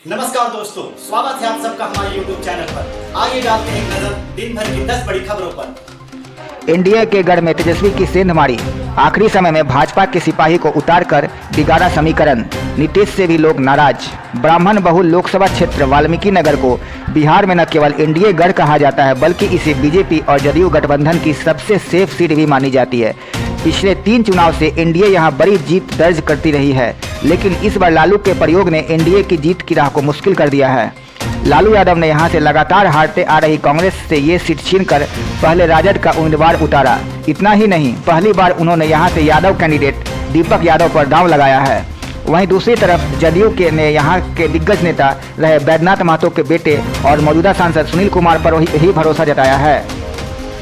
नमस्कार दोस्तों, स्वागत है आप सबका हमारे YouTube चैनल पर। आइए डालते हैं एक नजर दिन भर की 10 बड़ी खबरों पर। एनडीए के गढ़ में तेजस्वी की सेंध मारी। आखिरी समय में भाजपा के सिपाही को उतारकर बिगाड़ा समीकरण। नीतीश से भी लोग नाराज। ब्राह्मण बहुल लोकसभा क्षेत्र वाल्मीकि नगर को बिहार में न केवल एनडीए गढ़ कहा जाता है, बल्कि इसे बीजेपी और जदयू गठबंधन की सबसे सेफ सीट भी मानी जाती है। पिछले 3 चुनाव से एनडीए यहां बड़ी जीत दर्ज करती रही है, लेकिन इस बार लालू के प्रयोग ने एनडीए की जीत की राह को मुश्किल कर दिया है। लालू यादव ने यहां से लगातार हारते आ रही कांग्रेस से ये सीट छीनकर पहले राजद का उम्मीदवार उतारा। इतना ही नहीं, पहली बार उन्होंने यहां से यादव कैंडिडेट दीपक यादव पर दांव लगाया है। वहीं दूसरी तरफ जदयू के ने यहां के दिग्गज नेता रहे बैद्यनाथ महतो के बेटे और मौजूदा सांसद सुनील कुमार पर ही भरोसा जताया है।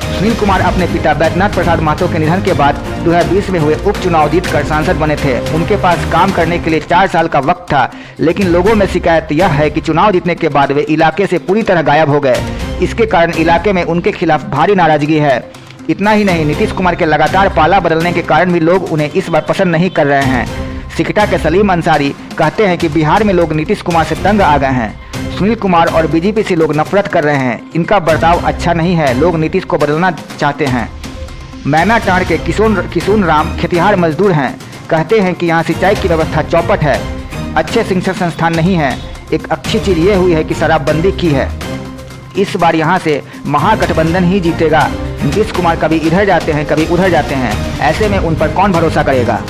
सुनील कुमार अपने पिता बैद्यनाथ प्रसाद महतो के निधन के बाद 2020 में हुए उपचुनाव जीतकर सांसद बने थे। उनके पास काम करने के लिए 4 साल का वक्त था, लेकिन लोगों में शिकायत यह है कि चुनाव जीतने के बाद वे इलाके से पूरी तरह गायब हो गए। इसके कारण इलाके में उनके खिलाफ भारी नाराजगी है। इतना ही नहीं, नीतीश कुमार के लगातार पाला बदलने के कारण भी लोग उन्हें इस बार पसंद नहीं कर रहे हैं। सिकटा के सलीम अंसारी कहते हैं कि बिहार में लोग नीतीश कुमार से तंग आ गए हैं। सुनील कुमार और बीजेपी से लोग नफरत कर रहे हैं। इनका बर्ताव अच्छा नहीं है, लोग नीतीश को बदलना चाहते हैं। मैना टाड़ के किशोन राम खेतिहार मजदूर हैं। कहते हैं कि यहाँ सिंचाई की व्यवस्था चौपट है, अच्छे शिक्षण संस्थान नहीं है। एक अच्छी चीज़ ये हुई है कि शराबबंदी की है। इस बार यहाँ से महागठबंधन ही जीतेगा। नीतीश कुमार कभी इधर जाते हैं, कभी उधर जाते हैं। ऐसे में उन पर कौन भरोसा करेगा।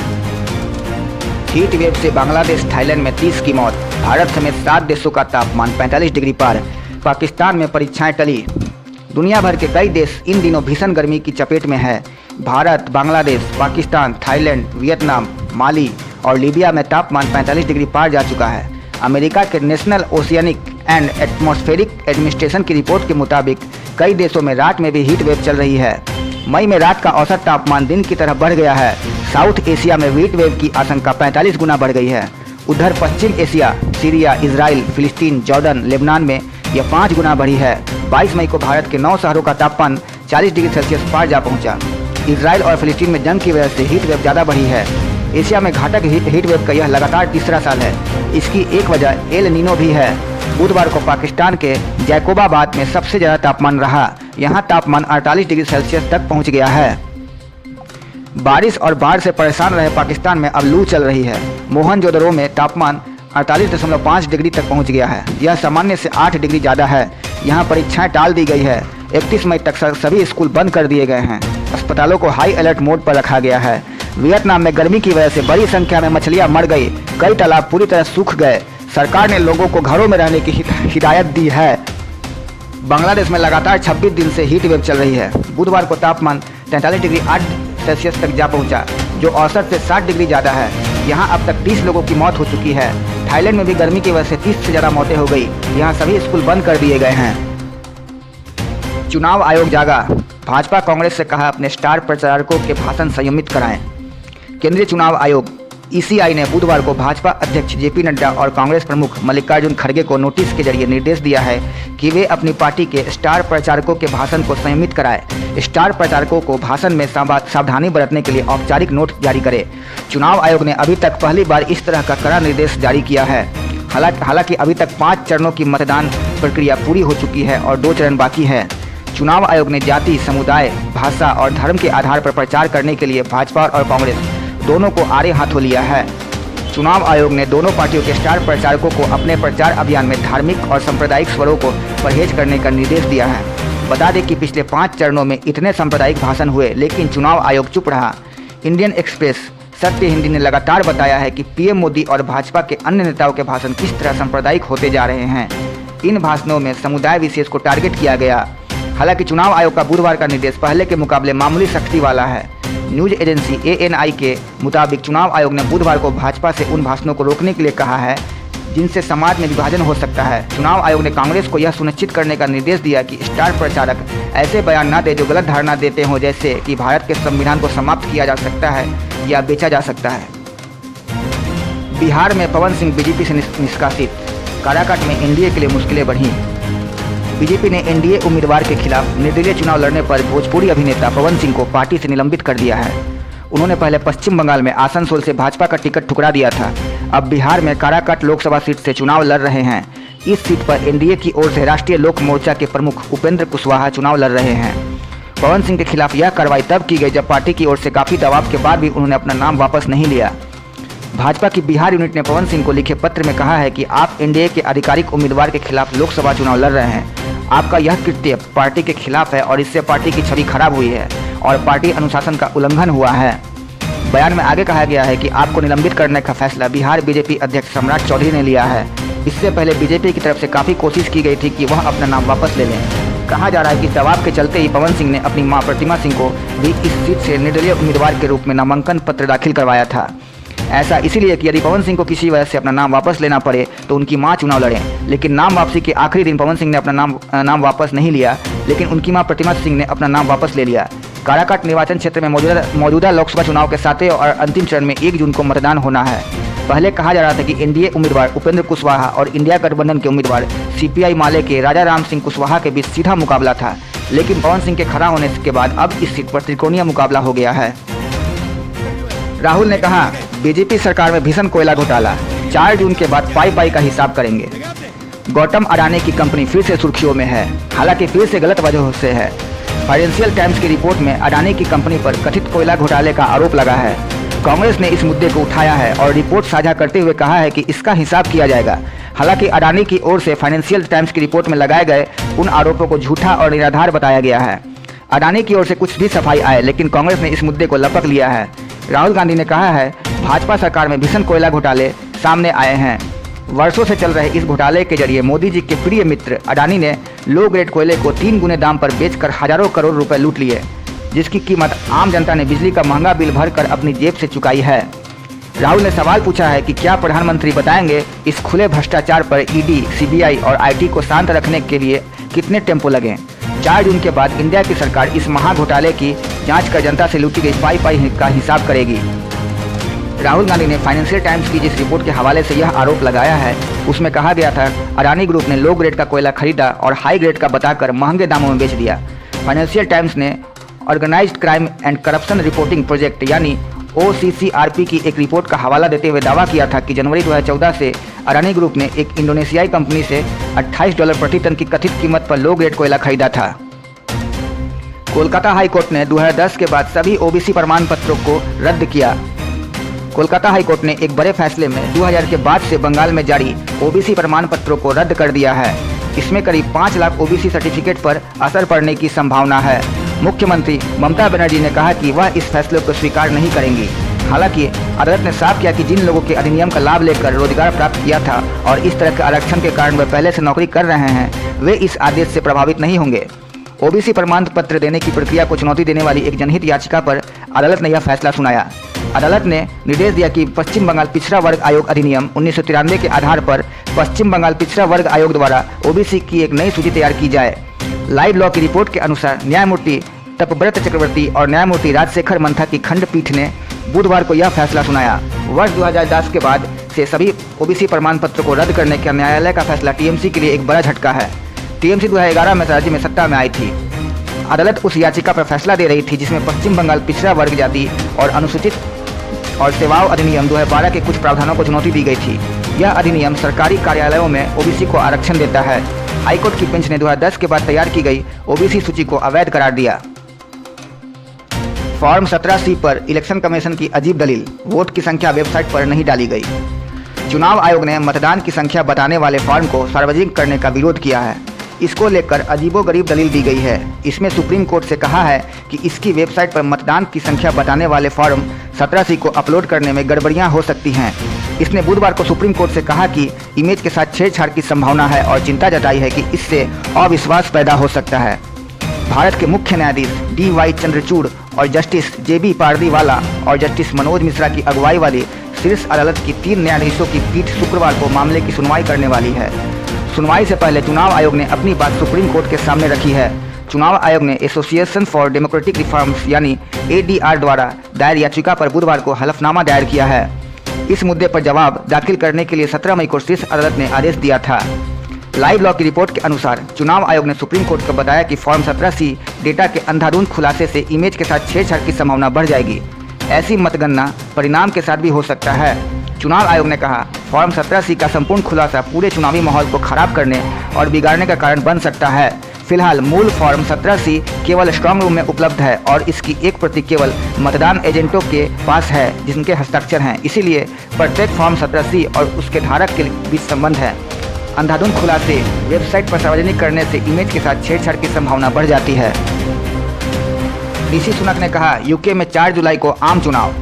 हीट वेव से बांग्लादेश थाईलैंड में 30 की मौत। भारत समेत 7 देशों का तापमान 45 डिग्री पार। पाकिस्तान में परीक्षाएं टली। दुनिया भर के कई देश इन दिनों भीषण गर्मी की चपेट में है। भारत, बांग्लादेश, पाकिस्तान, थाईलैंड, वियतनाम, माली और लीबिया में तापमान 45 डिग्री पार जा चुका है। अमेरिका के national oceanic and atmospheric administration की रिपोर्ट के मुताबिक कई देशों में रात में भी हीट वेव चल रही है। मई में रात का औसत तापमान दिन की तरह बढ़ गया है। साउथ एशिया में हीट वेव की आशंका 45 गुना बढ़ गई है। उधर पश्चिम एशिया, सीरिया, इजराइल, फिलिस्तीन, जॉर्डन, लेबनान में यह 5 गुना बढ़ी है। 22 मई को भारत के 9 शहरों का तापमान 40 डिग्री सेल्सियस पार जा पहुंचा। इजराइल और फिलिस्तीन में जंग की वजह से हीट वेव ज़्यादा बढ़ी है। एशिया में घातक हीट वेव का यह लगातार तीसरा साल है। इसकी एक वजह एल नीनो भी है। बुधवार को पाकिस्तान के जैकोबाबाद में सबसे ज़्यादा तापमान रहा। यहाँ तापमान 48 डिग्री सेल्सियस तक पहुँच गया है। बारिश और बाढ़ से परेशान रहे पाकिस्तान में अब लू चल रही है। मोहनजोदड़ो में तापमान 48.5 डिग्री तक पहुंच गया है। यह सामान्य से 8 डिग्री ज़्यादा है। यहां परीक्षाएं टाल दी गई है। 31 मई तक सभी स्कूल बंद कर दिए गए हैं। अस्पतालों को हाई अलर्ट मोड पर रखा गया है। वियतनाम में गर्मी की वजह से बड़ी संख्या में मछलियां मर गई। कई तालाब पूरी तरह सूख गए। सरकार ने लोगों को घरों में रहने की हिदायत दी है। बांग्लादेश में लगातार 26 दिन से हीट वेव चल रही है। बुधवार को तापमान 43 डिग्री 8 सेल्सियस तक जा पहुंचा, जो औसत से 60 डिग्री ज़्यादा है। यहाँ अब तक 30 लोगों की मौत हो चुकी है। थाईलैंड में भी गर्मी की वजह से 30 से ज़्यादा मौतें हो गई। यहाँ सभी स्कूल बंद कर दिए गए हैं। चुनाव आयोग जागा। भाजपा कांग्रेस से कहा अपने स्टार प्रचारकों के भाषण संयमित कराएं। केंद्रीय चुनाव आयोग ईसीआई ने बुधवार को भाजपा अध्यक्ष जेपी नड्डा और कांग्रेस प्रमुख मल्लिकार्जुन खड़गे को नोटिस के जरिए निर्देश दिया है कि वे अपनी पार्टी के स्टार प्रचारकों के भाषण को संयमित कराएं। स्टार प्रचारकों को भाषण में सावधानी बरतने के लिए औपचारिक नोट जारी करे। चुनाव आयोग ने अभी तक पहली बार इस तरह का कड़ा निर्देश जारी किया है। हालांकि अभी तक 5 चरणों की मतदान प्रक्रिया पूरी हो चुकी है और 2 चरण बाकी है। चुनाव आयोग ने जाति, समुदाय, भाषा और धर्म के आधार पर प्रचार करने के लिए भाजपा और कांग्रेस दोनों को आड़े हाथों लिया है। चुनाव आयोग ने दोनों पार्टियों के स्टार प्रचारकों को अपने प्रचार अभियान में धार्मिक और सांप्रदायिक स्वरों को परहेज करने का निर्देश दिया है। बता दें कि पिछले 5 चरणों में इतने सांप्रदायिक भाषण हुए, लेकिन चुनाव आयोग चुप रहा। इंडियन एक्सप्रेस सत्य हिंदी ने लगातार बताया है कि पीएम मोदी और भाजपा के अन्य नेताओं के भाषण किस तरह सांप्रदायिक होते जा रहे हैं। इन भाषणों में समुदाय विशेष को टारगेट किया गया। हालांकि चुनाव आयोग का बुधवार का निर्देश पहले के मुकाबले मामूली सख्ती वाला है। न्यूज एजेंसी एएनआई के मुताबिक चुनाव आयोग ने बुधवार को भाजपा से उन भाषणों को रोकने के लिए कहा है जिनसे समाज में विभाजन हो सकता है। चुनाव आयोग ने कांग्रेस को यह सुनिश्चित करने का निर्देश दिया कि स्टार प्रचारक ऐसे बयान न दे जो गलत धारणा देते हों, जैसे कि भारत के संविधान को समाप्त किया जा सकता है या बेचा जा सकता है। बिहार में पवन सिंह बीजेपी से निष्कासित। काराकाट में एनडीए के लिए मुश्किलें बढ़ी। बीजेपी ने एनडीए उम्मीदवार के खिलाफ निर्दलीय चुनाव लड़ने पर भोजपुरी अभिनेता पवन सिंह को पार्टी से निलंबित कर दिया है। उन्होंने पहले पश्चिम बंगाल में आसनसोल से भाजपा का टिकट ठुकरा दिया था। अब बिहार में काराकाट लोकसभा सीट से चुनाव लड़ रहे हैं। इस सीट पर एनडीए की ओर से राष्ट्रीय लोक मोर्चा के प्रमुख उपेंद्र कुशवाहा चुनाव लड़ रहे हैं। पवन सिंह के खिलाफ यह कार्रवाई तब की गई जब पार्टी की ओर से काफ़ी दबाव के बाद भी उन्होंने अपना नाम वापस नहीं लिया। भाजपा की बिहार यूनिट ने पवन सिंह को लिखे पत्र में कहा है कि आप एनडीए के आधिकारिक उम्मीदवार के खिलाफ लोकसभा चुनाव लड़ रहे हैं। आपका यह कृत्य पार्टी के खिलाफ है और इससे पार्टी की छवि खराब हुई है और पार्टी अनुशासन का उल्लंघन हुआ है। बयान में आगे कहा गया है कि आपको निलंबित करने का फैसला बिहार बीजेपी अध्यक्ष सम्राट चौधरी ने लिया है। इससे पहले बीजेपी की तरफ से काफ़ी कोशिश की गई थी कि वह अपना नाम वापस ले लें। कहा जा रहा है कि दबाव के चलते ही पवन सिंह ने अपनी मां प्रतिमा सिंह को भी इस सीट से निर्दलीय उम्मीदवार के रूप में नामांकन पत्र दाखिल करवाया था। ऐसा इसीलिए कि यदि पवन सिंह को किसी वजह से अपना नाम वापस लेना पड़े तो उनकी मां चुनाव लड़ें। लेकिन नाम वापसी के आखिरी दिन पवन सिंह ने अपना नाम वापस नहीं लिया, लेकिन उनकी मां प्रतिमा सिंह ने अपना नाम वापस ले लिया। काराकाट निर्वाचन क्षेत्र में मौजूदा लोकसभा चुनाव के 7वें और अंतिम चरण में 1 जून को मतदान होना है। पहले कहा जा रहा था कि एनडीए उम्मीदवार उपेंद्र कुशवाहा और इंडिया गठबंधन के उम्मीदवार सीपीआई माले के राजा राम सिंह कुशवाहा के बीच सीधा मुकाबला था, लेकिन पवन सिंह के खड़ा होने के बाद अब इस सीट पर त्रिकोणीय मुकाबला हो गया है। राहुल ने कहा, बीजेपी सरकार में भीषण कोयला घोटाला, 4 जून के बाद पाई का हिसाब करेंगे। गौतम अडानी की कंपनी फिर से सुर्खियों में है, हालांकि फिर से गलत वजहों से है। फाइनेंशियल टाइम्स की रिपोर्ट में अडानी की कंपनी पर कथित कोयला घोटाले का आरोप लगा है। कांग्रेस ने इस मुद्दे को उठाया है और रिपोर्ट साझा करते हुए कहा है कि इसका हिसाब किया जाएगा। हालांकि अडानी की ओर से फाइनेंशियल टाइम्स की रिपोर्ट में लगाए गए उन आरोपों को झूठा और निराधार बताया गया है। अडानी की ओर से कुछ भी सफाई आए, लेकिन कांग्रेस ने इस मुद्दे को लपक लिया है। राहुल गांधी ने कहा है, भाजपा सरकार में भीषण कोयला घोटाले सामने आए हैं। वर्षों से चल रहे इस घोटाले के जरिए मोदी जी के प्रिय मित्र अडानी ने लो ग्रेड कोयले को 3 गुने दाम पर बेचकर हजारों करोड़ रुपए लूट लिए, जिसकी कीमत आम जनता ने बिजली का महंगा बिल भरकर अपनी जेब से चुकाई है। राहुल ने सवाल पूछा है कि क्या प्रधानमंत्री बताएंगे इस खुले भ्रष्टाचार पर ईडी, सीबीआई और आईटी को शांत रखने के लिए कितने टेम्पो लगे। 4 जून के बाद इंडिया की सरकार इस महा घोटाले की जांच कर जनता से लूटी गई पाई का हिसाब करेगी। राहुल गांधी ने फाइनेंशियल टाइम्स की जिस रिपोर्ट के हवाले से यह आरोप लगाया है, उसमें कहा गया था अडानी ग्रुप ने लो ग्रेड का कोयला खरीदा और हाई ग्रेड का बताकर महंगे दामों में बेच दिया। फाइनेंशियल टाइम्स ने organised crime and corruption reporting project यानी OCCRP की एक रिपोर्ट का हवाला देते हुए दावा किया था कि जनवरी 2014 से अडानी ग्रुप ने एक इंडोनेशियाई कंपनी से $28 प्रति टन की कथित कीमत पर लो ग्रेड कोयला खरीदा था। कोलकाता हाई कोर्ट ने 2010 के बाद सभी ओबीसी प्रमाण पत्रों को रद्द किया। कोलकाता हाई कोर्ट ने एक बड़े फैसले में 2000 के बाद से बंगाल में जारी ओबीसी प्रमाण पत्रों को रद्द कर दिया है। इसमें करीब 5 लाख ओबीसी सर्टिफिकेट पर असर पड़ने की संभावना है। मुख्यमंत्री ममता बनर्जी ने कहा कि वह इस फैसले को स्वीकार नहीं करेंगी। हालांकि अदालत ने साफ किया कि जिन लोगों के अधिनियम का लाभ लेकर रोजगार प्राप्त किया था और इस तरह के आरक्षण के कारण वे पहले से नौकरी कर रहे हैं, वे इस आदेश से प्रभावित नहीं होंगे। ओबीसी प्रमाण पत्र देने की प्रक्रिया को चुनौती देने वाली एक जनहित याचिका पर अदालत ने यह फैसला सुनाया। अदालत ने निर्देश दिया कि पश्चिम बंगाल पिछड़ा वर्ग आयोग अधिनियम 1993 के आधार पर पश्चिम बंगाल पिछड़ा वर्ग आयोग द्वारा ओबीसी की एक नई सूची तैयार की जाए। लाइव लॉ की रिपोर्ट के अनुसार न्यायमूर्ति तपव्रत चक्रवर्ती और न्यायमूर्ति राजशेखर मंथा की खंडपीठ ने बुधवार को यह फैसला सुनाया। वर्ष 2010 के बाद से सभी ओबीसी प्रमाण पत्रों को रद्द करने का न्यायालय का फैसला टीएमसी के लिए एक बड़ा झटका है। टीएमसी 2011 में राज्य में सत्ता में आई थी। अदालत उस याचिका पर फैसला दे रही थी जिसमें पश्चिम बंगाल पिछड़ा वर्ग जाति और अनुसूचित और सेवाओं अधिनियम 2012 के कुछ प्रावधानों को चुनौती दी गई थी। यह अधिनियम सरकारी कार्यालयों में ओबीसी को आरक्षण देता है। हाईकोर्ट की बेंच ने 2010 के बाद तैयार की गई ओबीसी सूची को अवैध करार दिया। फॉर्म 17C पर इलेक्शन कमीशन की अजीब दलील, वोट की संख्या वेबसाइट पर नहीं डाली गई। चुनाव आयोग ने मतदान की संख्या बताने वाले फॉर्म को सार्वजनिक करने का विरोध किया है। इसको लेकर अजीबोगरीब दलील दी गई है। इसमें सुप्रीम कोर्ट से कहा है कि इसकी वेबसाइट पर मतदान की संख्या बताने वाले फॉर्म 17C को अपलोड करने में गड़बड़ियां हो सकती हैं। इसने बुधवार को सुप्रीम कोर्ट से कहा कि इमेज के साथ छेड़छाड़ की संभावना है और चिंता जताई है कि इससे अविश्वास पैदा हो सकता है। भारत के मुख्य न्यायाधीश DY चंद्रचूड़ और जस्टिस JB पारदीवाला और जस्टिस मनोज मिश्रा की अगुवाई वाली शीर्ष अदालत की 3 न्यायाधीशों की पीठ शुक्रवार को मामले की सुनवाई करने वाली है। सुनवाई से पहले चुनाव आयोग ने अपनी बात सुप्रीम कोर्ट के सामने रखी है। चुनाव आयोग ने एसोसिएशन फॉर डेमोक्रेटिक रिफॉर्म्स यानी ADR द्वारा दायर याचिका पर बुधवार को हलफनामा दायर किया है। इस मुद्दे पर जवाब दाखिल करने के लिए 17 मई को शीर्ष अदालत ने आदेश दिया था। लाइव लॉ की रिपोर्ट के अनुसार चुनाव आयोग ने सुप्रीम कोर्ट को बताया कि फॉर्म 17C डेटा के अंधाधुंध खुलासे से इमेज के साथ छेड़छाड़ की संभावना बढ़ जाएगी। ऐसी मतगणना परिणाम के साथ भी हो सकता है। चुनाव आयोग ने कहा, फॉर्म 17C का संपूर्ण खुलासा पूरे चुनावी माहौल को खराब करने और बिगाड़ने का कारण बन सकता है। फिलहाल मूल फॉर्म 17C केवल स्ट्रांग रूम में उपलब्ध है और इसकी एक प्रति केवल मतदान एजेंटों के पास है जिनके हस्ताक्षर हैं। इसीलिए प्रत्येक फॉर्म 17C और उसके धारक के बीच संबंध है। अंधाधुंध खुलासे वेबसाइट पर सार्वजनिक करने से इमेज के साथ छेड़छाड़ की संभावना बढ़ जाती है। ऋषि सुनक ने कहा, यूके में 4 जुलाई को आम चुनाव।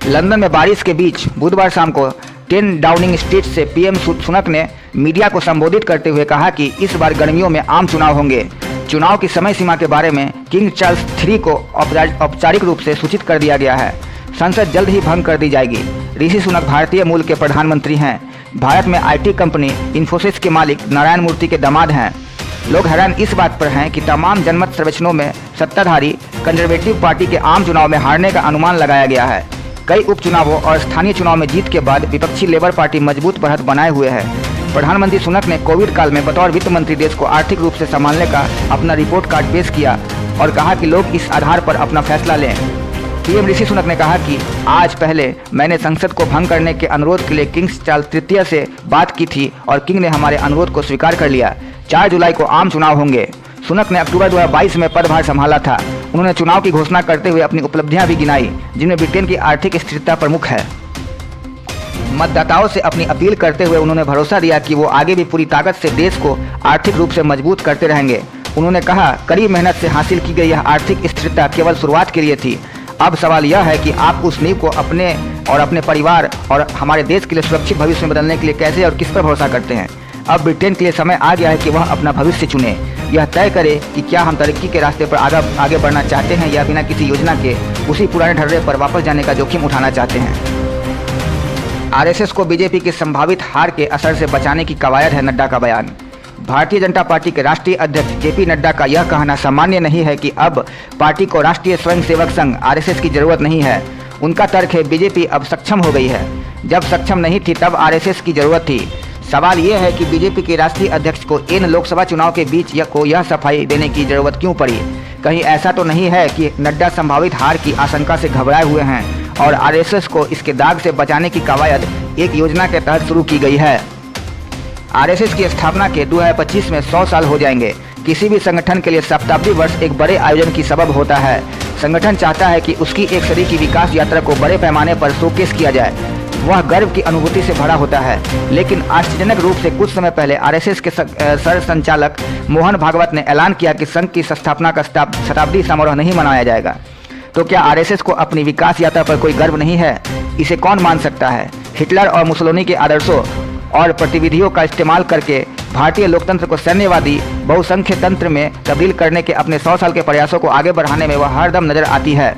लंदन में बारिश के बीच बुधवार शाम को 10 डाउनिंग स्ट्रीट से पीएम सुनक ने मीडिया को संबोधित करते हुए कहा कि इस बार गर्मियों में आम चुनाव होंगे। चुनाव की समय सीमा के बारे में किंग चार्ल्स III को औपचारिक रूप से सूचित कर दिया गया है। संसद जल्द ही भंग कर दी जाएगी। ऋषि सुनक भारतीय मूल के प्रधानमंत्री हैं। भारत में IT कंपनी इन्फोसिस के मालिक नारायण मूर्ति के दामाद हैं। लोग हैरान इस बात पर हैं कि तमाम जनमत सर्वेक्षणों में सत्ताधारी कंजर्वेटिव पार्टी के आम चुनाव में हारने का अनुमान लगाया गया है। कई उपचुनावों और स्थानीय चुनाव में जीत के बाद विपक्षी लेबर पार्टी मजबूत बढ़त बनाए हुए है। प्रधानमंत्री सुनक ने कोविड काल में बतौर वित्त मंत्री देश को आर्थिक रूप से संभालने का अपना रिपोर्ट कार्ड पेश किया और कहा कि लोग इस आधार पर अपना फैसला लें। पीएम ऋषि सुनक ने कहा कि आज पहले मैंने संसद को भंग करने के अनुरोध के लिए किंग चार्ल्स III से बात की थी और किंग ने हमारे अनुरोध को स्वीकार कर लिया। 4 जुलाई को आम चुनाव होंगे। सुनक ने अक्टूबर 2022 में पदभार संभाला था। उन्होंने चुनाव की घोषणा करते हुए अपनी उपलब्धियां भी गिनाई, जिनमें ब्रिटेन की आर्थिक स्थिरता प्रमुख है। मतदाताओं से अपनी अपील करते हुए उन्होंने भरोसा दिया कि वो आगे भी पूरी ताकत से देश को आर्थिक रूप से मजबूत करते रहेंगे। उन्होंने कहा, कड़ी मेहनत से हासिल की गई यह आर्थिक स्थिरता केवल शुरुआत के लिए थी। अब सवाल यह है कि आप उस नींव को अपने और अपने परिवार और हमारे देश के लिए सुरक्षित भविष्य में बदलने के लिए कैसे और किस पर भरोसा करते हैं। अब ब्रिटेन के लिए समय आ गया है कि वह अपना भविष्य चुने। यह तय करे कि क्या हम तरक्की के रास्ते पर आगे बढ़ना चाहते हैं या बिना किसी योजना के उसी पुराने ढर्रे पर वापस जाने का जोखिम उठाना चाहते हैं। आरएसएस को बीजेपी की संभावित हार के असर से बचाने की कवायद है, नड्डा का बयान। भारतीय जनता पार्टी के राष्ट्रीय अध्यक्ष जेपी नड्डा का यह कहना सामान्य नहीं है कि अब पार्टी को राष्ट्रीय स्वयंसेवक संघ आरएसएस की जरूरत नहीं है। उनका तर्क है, बीजेपी अब सक्षम हो गई है। जब सक्षम नहीं थी तब आरएसएस की जरूरत थी। सवाल यह है कि बीजेपी के राष्ट्रीय अध्यक्ष को इन लोकसभा चुनाव के बीच यह सफाई देने की जरूरत क्यों पड़ी। कहीं ऐसा तो नहीं है कि नड्डा संभावित हार की आशंका से घबराए हुए हैं और आरएसएस को इसके दाग से बचाने की कवायद एक योजना के तहत शुरू की गई है। आरएसएस की स्थापना के 2025 में 100 साल हो जाएंगे। किसी भी संगठन के लिए शताब्दी वर्ष एक बड़े आयोजन की सबब होता है। संगठन चाहता है कि उसकी एक सदी की विकास यात्रा को बड़े पैमाने पर शोकेस किया जाए। वह गर्व की अनुभूति से भरा होता है। लेकिन आश्चर्यजनक रूप से कुछ समय पहले आरएसएस के सर संचालक मोहन भागवत ने ऐलान किया कि संघ की स्थापना का शताब्दी समारोह नहीं मनाया जाएगा। तो क्या आरएसएस को अपनी विकास यात्रा पर कोई गर्व नहीं है? इसे कौन मान सकता है? हिटलर और मुसोलिनी के आदर्शों और गतिविधियों का इस्तेमाल करके भारतीय लोकतंत्र को सैन्यवादी बहुसंख्य तंत्र में तब्दील करने के अपने 100 साल के प्रयासों को आगे बढ़ाने में वह हरदम नजर आती है।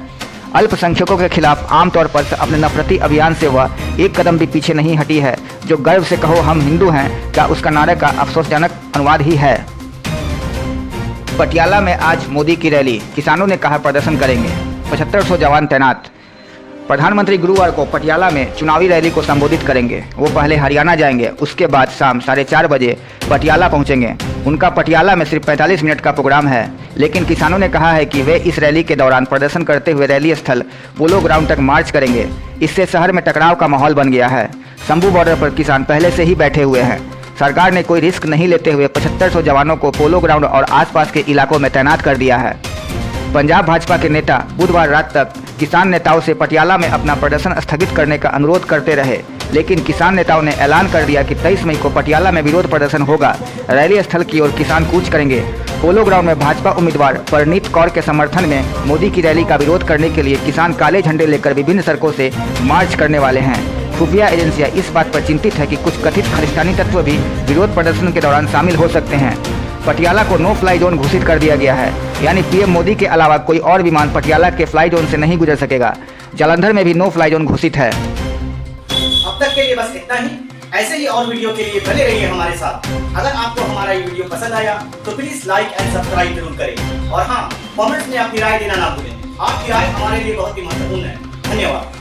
अल्पसंख्यकों के खिलाफ आमतौर पर अपने नफरती अभियान से वह एक कदम भी पीछे नहीं हटी है। जो गर्व से कहो हम हिंदू हैं, क्या उसका नारे का अफसोसजनक अनुवाद ही है। पटियाला में आज मोदी की रैली, किसानों ने कहा प्रदर्शन करेंगे। 7500 जवान तैनात। प्रधानमंत्री गुरुवार को पटियाला में चुनावी रैली को संबोधित करेंगे। वो पहले हरियाणा जाएंगे, उसके बाद शाम 4:30 बजे पटियाला पहुंचेंगे। उनका पटियाला में सिर्फ 45 मिनट का प्रोग्राम है, लेकिन किसानों ने कहा है कि वे इस रैली के दौरान प्रदर्शन करते हुए रैली स्थल पोलो ग्राउंड तक मार्च करेंगे। इससे शहर में टकराव का माहौल बन गया है। शंभू बॉर्डर पर किसान पहले से ही बैठे हुए हैं। सरकार ने कोई रिस्क नहीं लेते हुए 7500 जवानों को पोलो ग्राउंड और आसपास के इलाकों में तैनात कर दिया है। पंजाब भाजपा के नेता बुधवार रात तक किसान नेताओं से पटियाला में अपना प्रदर्शन स्थगित करने का अनुरोध करते रहे, लेकिन किसान नेताओं ने ऐलान कर दिया कि 23 मई को पटियाला में विरोध प्रदर्शन होगा। रैली स्थल की ओर किसान कूच करेंगे। पोलो ग्राउंड में भाजपा उम्मीदवार परनीत कौर के समर्थन में मोदी की रैली का विरोध करने के लिए किसान काले झंडे लेकर विभिन्न सड़कों से मार्च करने वाले हैं। खुफिया एजेंसियां इस बात पर चिंतित है कि कुछ कथित खालिस्तानी तत्व भी विरोध प्रदर्शन के दौरान शामिल हो सकते हैं। पटियाला को नो फ्लाई जोन घोषित कर दिया गया है, यानी पीएम मोदी के अलावा कोई और विमान पटियाला के फ्लाई जोन से नहीं गुजर सकेगा। जालंधर में भी नो फ्लाई जोन घोषित है। अब तक के लिए बस इतना ही। ऐसे ही और वीडियो के लिए बने रहिए हमारे साथ। अगर आपको हमारा ये वीडियो पसंद आया तो प्लीज लाइक एंड सब्सक्राइब जरूर करें और हाँ, कमेंट्स में अपनी राय देना ना भूलें। आपकी राय हमारे लिए बहुत ही महत्वपूर्ण है। धन्यवाद।